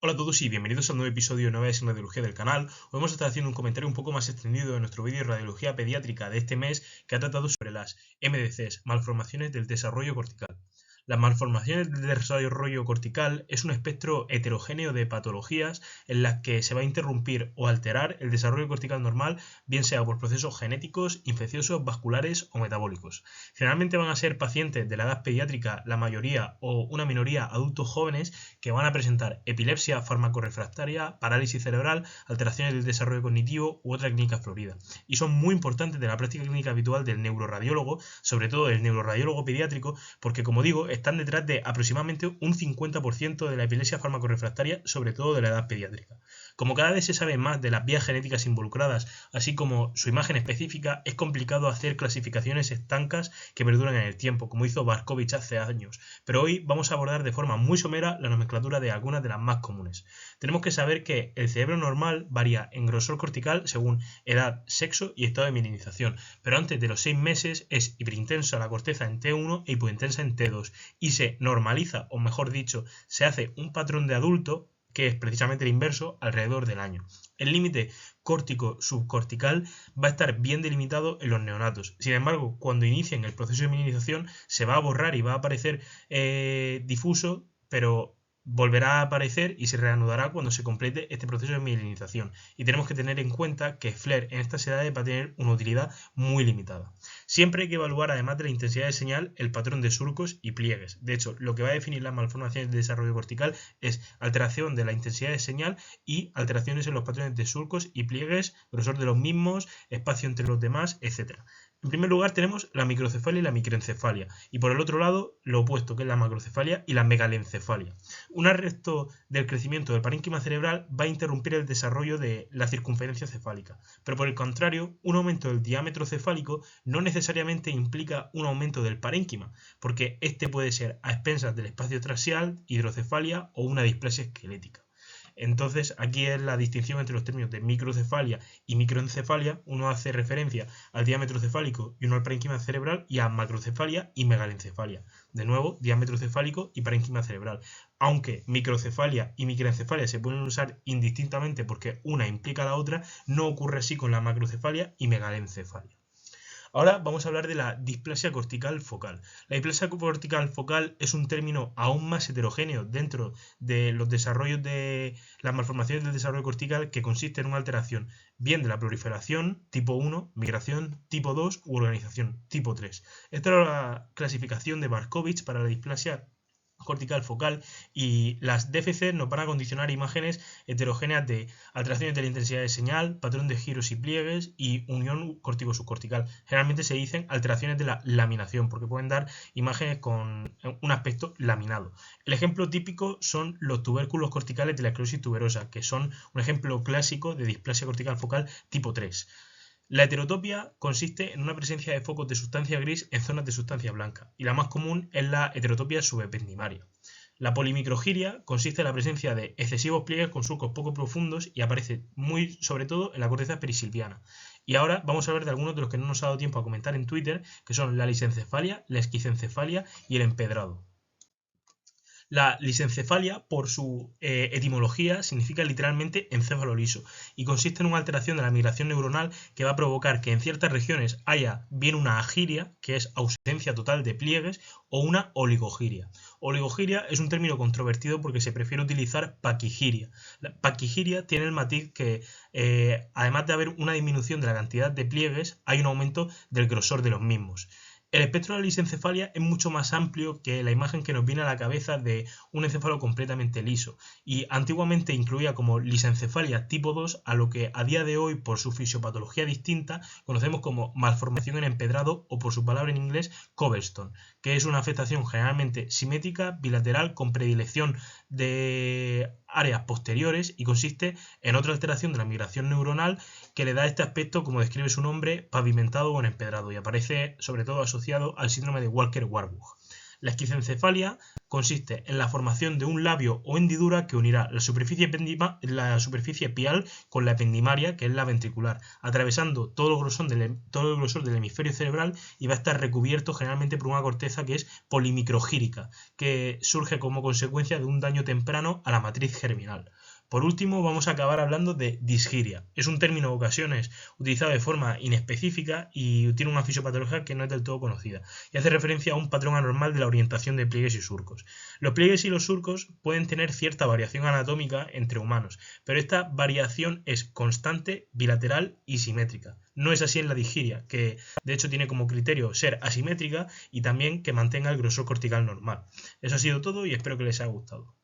Hola a todos y bienvenidos al nuevo episodio de Novedades en Radiología del canal. Hoy vamos a estar haciendo un comentario un poco más extendido de nuestro vídeo de Radiología Pediátrica de este mes que ha tratado sobre las MDCs, malformaciones del desarrollo cortical. Las malformaciones del desarrollo cortical es un espectro heterogéneo de patologías en las que se va a interrumpir o alterar el desarrollo cortical normal, bien sea por procesos genéticos, infecciosos, vasculares o metabólicos. Generalmente van a ser pacientes de la edad pediátrica, la mayoría o una minoría adultos jóvenes que van a presentar epilepsia farmacorefractaria, parálisis cerebral, alteraciones del desarrollo cognitivo u otra clínica florida. Y son muy importantes de la práctica clínica habitual del neuroradiólogo, sobre todo del neuroradiólogo pediátrico, porque como digo, están detrás de aproximadamente un 50% de la epilepsia farmacorefractaria, sobre todo de la edad pediátrica. Como cada vez se sabe más de las vías genéticas involucradas, así como su imagen específica, es complicado hacer clasificaciones estancas que perduran en el tiempo, como hizo Barkovich hace años. Pero hoy vamos a abordar de forma muy somera la nomenclatura de algunas de las más comunes. Tenemos que saber que el cerebro normal varía en grosor cortical según edad, sexo y estado de mielinización, pero antes de los 6 meses es hiperintensa la corteza en T1 e hipointensa en T2, y se normaliza, o mejor dicho, se hace un patrón de adulto, que es precisamente el inverso, alrededor del año. El límite córtico-subcortical va a estar bien delimitado en los neonatos. Sin embargo, cuando inicien el proceso de mielinización se va a borrar y va a aparecer difuso, pero volverá a aparecer y se reanudará cuando se complete este proceso de mielinización. Y tenemos que tener en cuenta que FLAIR en estas edades va a tener una utilidad muy limitada. Siempre hay que evaluar, además de la intensidad de señal, el patrón de surcos y pliegues. De hecho, lo que va a definir las malformaciones de desarrollo cortical es alteración de la intensidad de señal y alteraciones en los patrones de surcos y pliegues, grosor de los mismos, espacio entre los demás, etc. En primer lugar tenemos la microcefalia y la microencefalia, y por el otro lado lo opuesto, que es la macrocefalia y la megalencefalia. Un arresto del crecimiento del parénquima cerebral va a interrumpir el desarrollo de la circunferencia cefálica, pero por el contrario, un aumento del diámetro cefálico no necesariamente implica un aumento del parénquima, porque este puede ser a expensas del espacio traseal, hidrocefalia o una displasia esquelética. Entonces, aquí es la distinción entre los términos de microcefalia y microencefalia. Uno hace referencia al diámetro cefálico y uno al parénquima cerebral, y a macrocefalia y megalencefalia. De nuevo, diámetro cefálico y parénquima cerebral. Aunque microcefalia y microencefalia se pueden usar indistintamente porque una implica a la otra, no ocurre así con la macrocefalia y megalencefalia. Ahora vamos a hablar de la displasia cortical focal. La displasia cortical focal es un término aún más heterogéneo dentro de los desarrollos de las malformaciones del desarrollo cortical, que consiste en una alteración bien de la proliferación tipo 1, migración tipo 2 u organización tipo 3. Esta era la clasificación de Barkovich para la displasia cortical focal, y las DFC nos van a condicionar imágenes heterogéneas de alteraciones de la intensidad de señal, patrón de giros y pliegues y unión córtico-subcortical. Generalmente se dicen alteraciones de la laminación porque pueden dar imágenes con un aspecto laminado. El ejemplo típico son los tubérculos corticales de la esclerosis tuberosa, que son un ejemplo clásico de displasia cortical focal tipo 3. La heterotopia consiste en una presencia de focos de sustancia gris en zonas de sustancia blanca, y la más común es la heterotopia subependimaria. La polimicrogiria consiste en la presencia de excesivos pliegues con surcos poco profundos y aparece muy sobre todo en la corteza perisilviana. Y ahora vamos a hablar de algunos de los que no nos ha dado tiempo a comentar en Twitter, que son la lisencefalia, la esquizencefalia y el empedrado. La lisencefalia, por su etimología, significa literalmente encéfalo liso, y consiste en una alteración de la migración neuronal que va a provocar que en ciertas regiones haya bien una agiria, que es ausencia total de pliegues, o una oligogiria. Oligogiria es un término controvertido porque se prefiere utilizar paquigiria. La paquigiria tiene el matiz que, además de haber una disminución de la cantidad de pliegues, hay un aumento del grosor de los mismos. El espectro de la lisencefalia es mucho más amplio que la imagen que nos viene a la cabeza de un encéfalo completamente liso, y antiguamente incluía como lisencefalia tipo 2 a lo que a día de hoy, por su fisiopatología distinta, conocemos como malformación en empedrado, o por su palabra en inglés cobblestone, que es una afectación generalmente simétrica, bilateral, con predilección de áreas posteriores, y consiste en otra alteración de la migración neuronal que le da este aspecto, como describe su nombre, pavimentado o en empedrado, y aparece sobre todo asociado al síndrome de Walker-Warburg. La esquizencefalia consiste en la formación de un labio o hendidura que unirá la superficie pial con la ependimaria, que es la ventricular, atravesando todo el grosor del hemisferio cerebral, y va a estar recubierto generalmente por una corteza que es polimicrogírica, que surge como consecuencia de un daño temprano a la matriz germinal. Por último, vamos a acabar hablando de disgiria. Es un término en ocasiones utilizado de forma inespecífica y tiene una fisiopatología que no es del todo conocida, y hace referencia a un patrón anormal de la orientación de pliegues y surcos. Los pliegues y los surcos pueden tener cierta variación anatómica entre humanos, pero esta variación es constante, bilateral y simétrica. No es así en la disgiria, que de hecho tiene como criterio ser asimétrica y también que mantenga el grosor cortical normal. Eso ha sido todo y espero que les haya gustado.